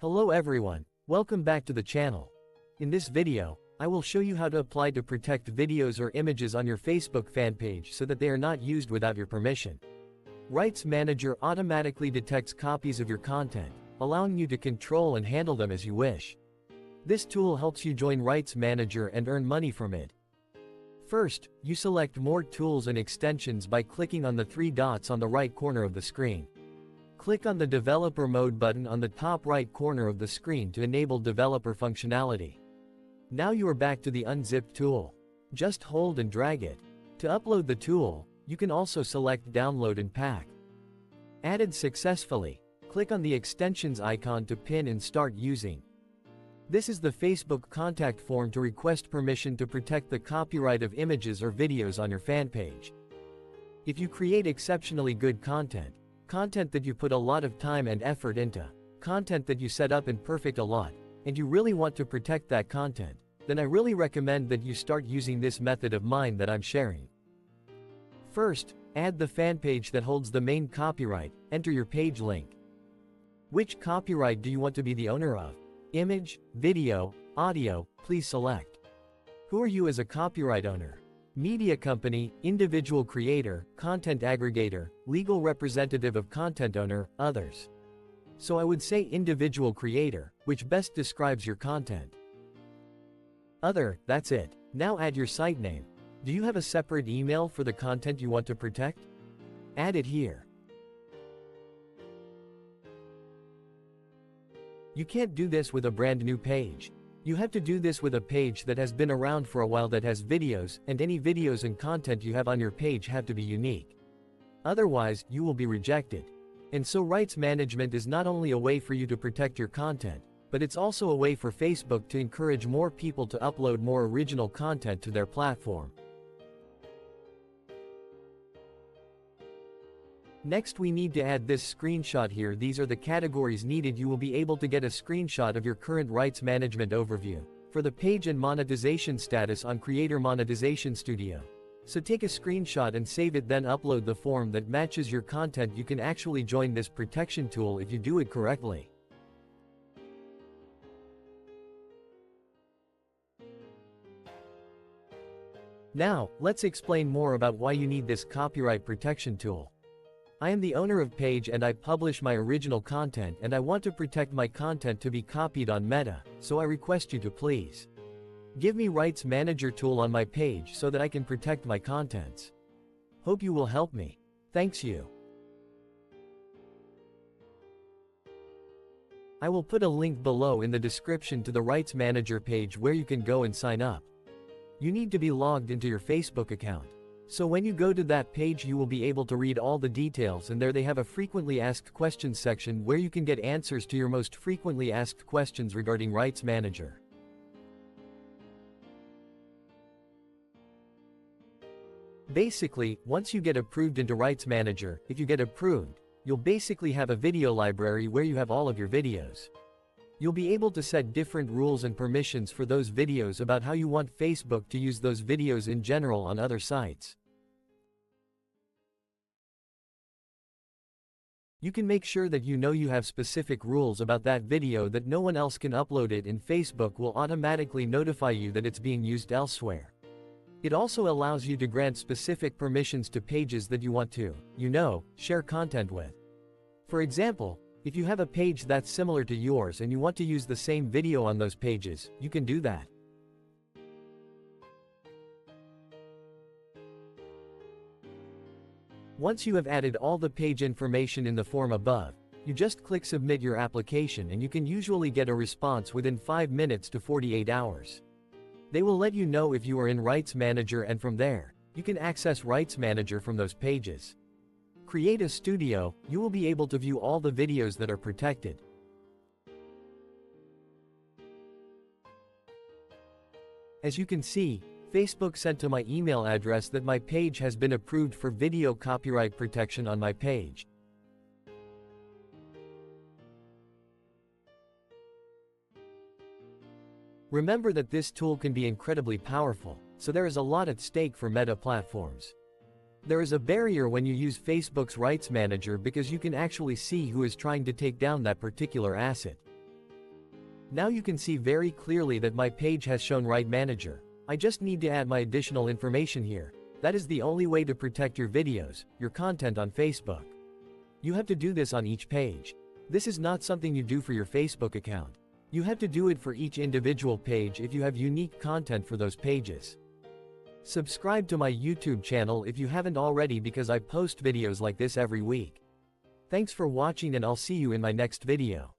Hello everyone, welcome back to the channel. In this video, I will show you how to apply to protect videos or images on your Facebook fan page so that they are not used without your permission. Rights Manager automatically detects copies of your content, allowing you to control and handle them as you wish. This tool helps you join Rights Manager and earn money from it. First, you select More Tools and Extensions by clicking on the three dots on the right corner of the screen. Click on the Developer Mode button on the top right corner of the screen to enable developer functionality. Now you are back to the Unzip tool. Just hold and drag it. To upload the tool, you can also select Download and Pack. Added successfully. Click on the Extensions icon to pin and start using. This is the Facebook contact form to request permission to protect the copyright of images or videos on your fan page. If you create exceptionally good content that you put a lot of time and effort into, content that you set up in perfect a lot, and you really want to protect that content, then I really recommend that you start using this method of mine that I'm sharing. First, add the fan page that holds the main copyright, enter your page link. Which copyright do you want to be the owner of? Image, video, audio, please select. Who are you as a copyright owner? Media company, individual creator, content aggregator, legal representative of content owner, others. So I would say individual creator, which best describes your content. Other, that's it. Now add your site name. Do you have a separate email for the content you want to protect? Add it here. You can't do this with a brand new page. You have to do this with a page that has been around for a while that has videos, and any videos and content you have on your page have to be unique. Otherwise, you will be rejected. And so rights management is not only a way for you to protect your content, but it's also a way for Facebook to encourage more people to upload more original content to their platform. Next we need to add this screenshot here. These are the categories needed. You will be able to get a screenshot of your current rights management overview for the page and monetization status on Creator Monetization Studio. So take a screenshot and save it, then upload the form that matches your content. You can actually join this protection tool if you do it correctly. Now, let's explain more about why you need this copyright protection tool. I am the owner of page and I publish my original content and I want to protect my content to be copied on Meta, so I request you to please give me Rights Manager tool on my page so that I can protect my contents. Hope you will help me. Thanks you. I will put a link below in the description to the Rights Manager page where you can go and sign up. You need to be logged into your Facebook account. So when you go to that page you will be able to read all the details, and there they have a frequently asked questions section where you can get answers to your most frequently asked questions regarding Rights Manager. Basically, once you get approved into Rights Manager, if you get approved, you'll basically have a video library where you have all of your videos. You'll be able to set different rules and permissions for those videos about how you want Facebook to use those videos in general on other sites. You can make sure that you have specific rules about that video that no one else can upload it, and Facebook will automatically notify you that it's being used elsewhere. It also allows you to grant specific permissions to pages that you want to, share content with. For example, if you have a page that's similar to yours and you want to use the same video on those pages, you can do that. Once you have added all the page information in the form above, you just click Submit your application and you can usually get a response within 5 minutes to 48 hours. They will let you know if you are in Rights Manager, and from there, you can access Rights Manager from those pages. Create a studio, you will be able to view all the videos that are protected. As you can see, Facebook sent to my email address that my page has been approved for video copyright protection on my page. Remember that this tool can be incredibly powerful, so there is a lot at stake for Meta platforms. There is a barrier when you use Facebook's Rights Manager because you can actually see who is trying to take down that particular asset. Now you can see very clearly that my page has shown Right Manager. I just need to add my additional information here. That is the only way to protect your videos, your content on Facebook. You have to do this on each page. This is not something you do for your Facebook account. You have to do it for each individual page if you have unique content for those pages. Subscribe to my YouTube channel if you haven't already, because I post videos like this every week. Thanks for watching, and I'll see you in my next video.